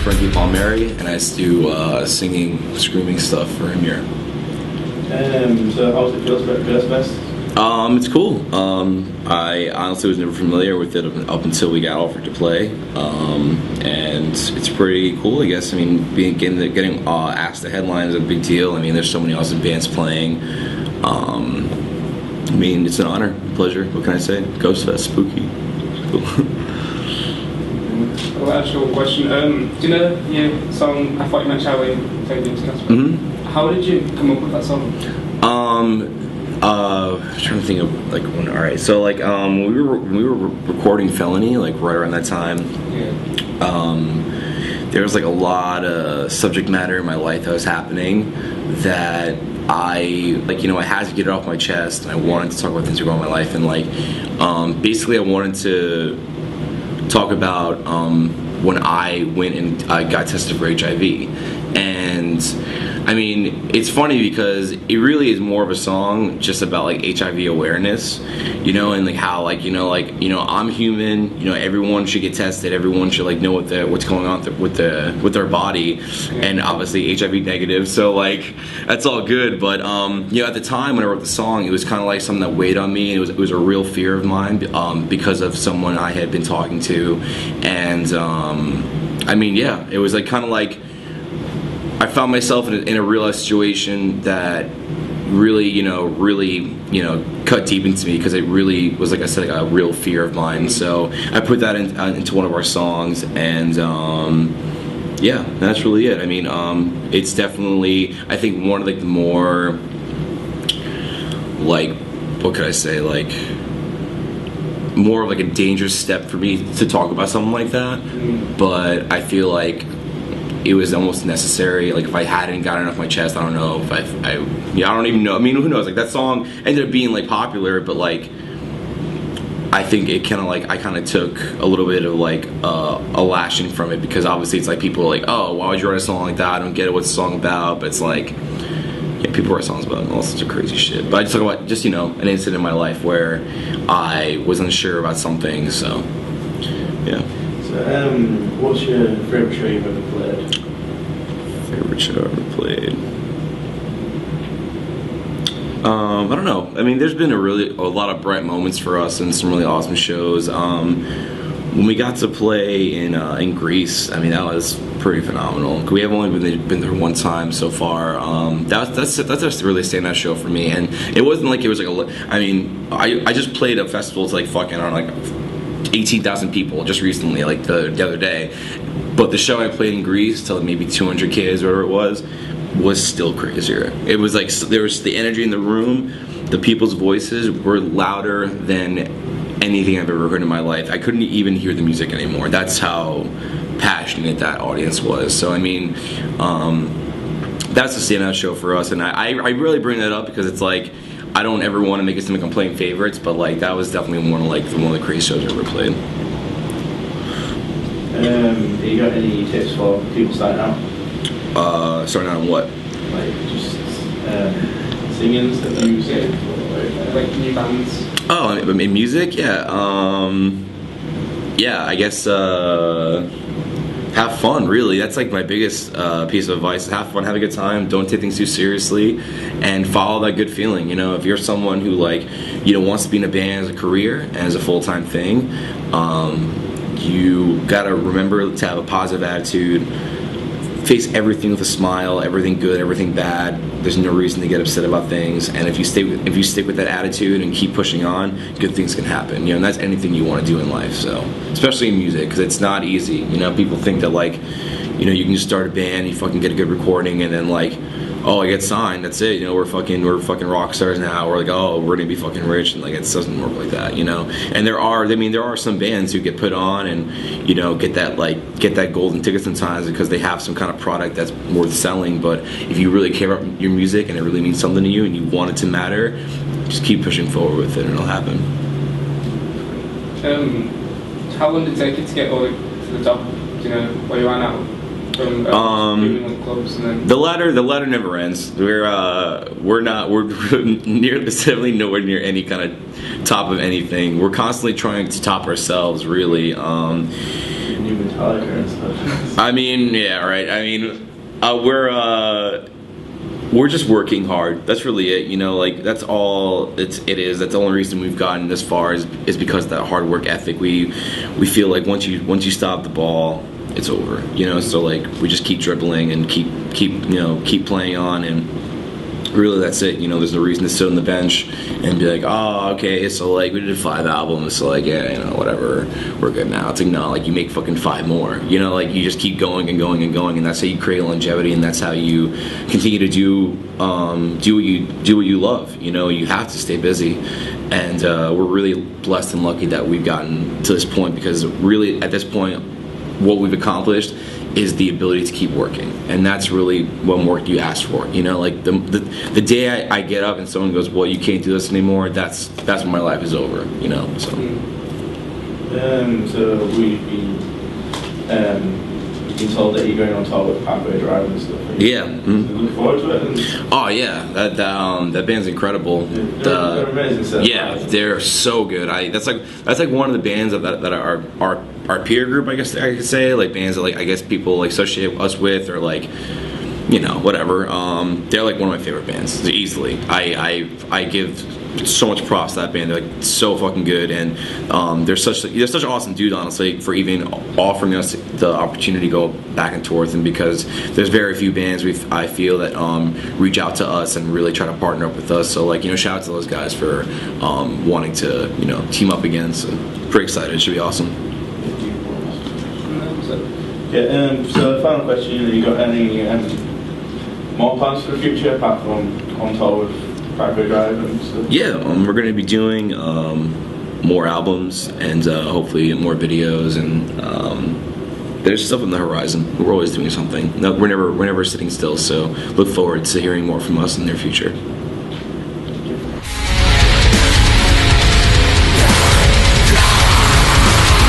Frankie Palmeri, and I just do singing, screaming stuff for Emmure. So how's it feel about Ghostfest? It's cool. I honestly was never familiar with it up until we got offered to play, and it's pretty cool, I guess. I mean, getting asked to headline is a big deal. I mean, there's so many awesome bands playing. I mean, it's an honor, a pleasure. What can I say? Ghostfest, spooky. Cool. Well, actual question. Do you know your song? I thought you mentioned how we played the Ghostfest. How did you come up with that song? I'm trying to think of like when. All right, so like when we were recording Felony, like right around that time. Yeah. There was like a lot of subject matter in my life that was happening that I had to get it off my chest, and I wanted to talk about things about my life, and like basically I wanted to talk about when I went and I got tested for HIV. And I mean, it's funny because it really is more of a song just about like HIV awareness, and like how I'm human, everyone should get tested, everyone should like know what's going on with their body, and obviously HIV negative, so like that's all good. But at the time when I wrote the song, it was kind of like something that weighed on me, and it was a real fear of mine because of someone I had been talking to, and I mean, yeah, it was like kind of like I found myself in a real life situation that really cut deep into me, because it really was, like I said, like a real fear of mine. So I put that into one of our songs, and yeah, that's really it. I mean, it's definitely, I think, one of like the more, like, what could I say, like more of like a dangerous step for me to talk about something like that, but I feel like it was almost necessary. Like if I hadn't gotten it off my chest, I don't know if I don't even know. I mean, who knows? Like that song ended up being like popular, but like I think it kind of like I kind of took a little bit of like a lashing from it, because obviously it's like people are like, oh, why would you write a song like that? I don't get it. What's the song about? But it's like, yeah, people write songs about all sorts of crazy shit. But I just talk about just an incident in my life where I was unsure about something. So yeah. So, what's your favourite show you've ever played? Favorite show I've ever played? I don't know. I mean, there's been a lot of bright moments for us and some really awesome shows. When we got to play in Greece, I mean, that was pretty phenomenal. We have only been there one time so far. That's a really standout show for me, and it wasn't like it was like I just played a festival to like fucking on like 18,000 people just recently, like the other day. But the show I played in Greece to like maybe 200 kids, whatever it was still crazier. It was like there was the energy in the room, the people's voices were louder than anything I've ever heard in my life. I couldn't even hear the music anymore. That's how passionate that audience was. So I mean, that's a standout show for us, and I really bring that up because it's like, I don't ever want to make it some complaint favorites, but like that was definitely one of the crazy shows I ever played. Have you got any tips for people starting out? Starting out on what? Like just singing stuff you say, like new bands. Oh, I mean, music, yeah. Yeah, I guess have fun. Really, that's like my biggest piece of advice. Have fun, have a good time. Don't take things too seriously, and follow that good feeling. If you're someone who wants to be in a band as a career and as a full-time thing, you gotta remember to have a positive attitude. Face everything with a smile. Everything good, everything bad. There's no reason to get upset about things. And if you stick with that attitude and keep pushing on, good things can happen. And that's anything you want to do in life. So, especially in music, because it's not easy. People think that you can just start a band, you fucking get a good recording, and then oh, I get signed, that's it. We're fucking rock stars now. We're like, oh, we're gonna be fucking rich, and it doesn't work like that, And there are some bands who get put on and get that golden ticket sometimes because they have some kind of product that's worth selling. But if you really care about your music and it really means something to you and you want it to matter, just keep pushing forward with it and it'll happen. How long did it take you to get all to the top? Do you know where you are now? Clubs and then... The ladder never ends. We're definitely nowhere near any kind of top of anything. We're constantly trying to top ourselves, really. new Metallica and stuff. I mean, yeah, right. I mean, we're just working hard. That's really it. You know, like that's all it is. That's the only reason we've gotten this far is because of that hard work ethic. We feel like once you stop the ball, it's over. You know, so like we just keep dribbling and keep playing on, and really that's it. You know, there's no reason to sit on the bench and be like, oh, okay, so like we did 5 albums, so like yeah, you know, whatever, we're good now. It's like no, like you make fucking 5 more. You know, like you just keep going and going and going, and that's how you create longevity, and that's how you continue to do what you love. You know, you have to stay busy, and we're really blessed and lucky that we've gotten to this point, because really at this point, what we've accomplished is the ability to keep working, and that's really what more you ask for. You know, like the day I get up and someone goes, well, you can't do this anymore, that's when my life is over. You know, so. So we've been told that you're going on tour with Parkway Drive and stuff. Yeah. Mm-hmm. So look forward to it. Oh yeah, that band's incredible. They're amazing. Yeah, they're so good. That's like one of the bands that are our peer group, I guess I could say, like bands that like I guess people like associate us with, or like, you know, whatever. They're like one of my favorite bands, easily. I give so much props to that band. They're like so fucking good, and they're such an awesome dude, honestly, for even offering us the opportunity to go back and forth. And because there's very few bands I feel that reach out to us and really try to partner up with us. So like, you know, shout out to those guys for wanting to, you know, team up again. So pretty excited. It should be awesome. Yeah. So the final question: you got any more plans for the future apart from on tour with Parkway Drive and stuff? Yeah, we're going to be doing more albums and hopefully more videos, and there's stuff on the horizon. We're always doing something. No, we're never sitting still. So look forward to hearing more from us in the near future.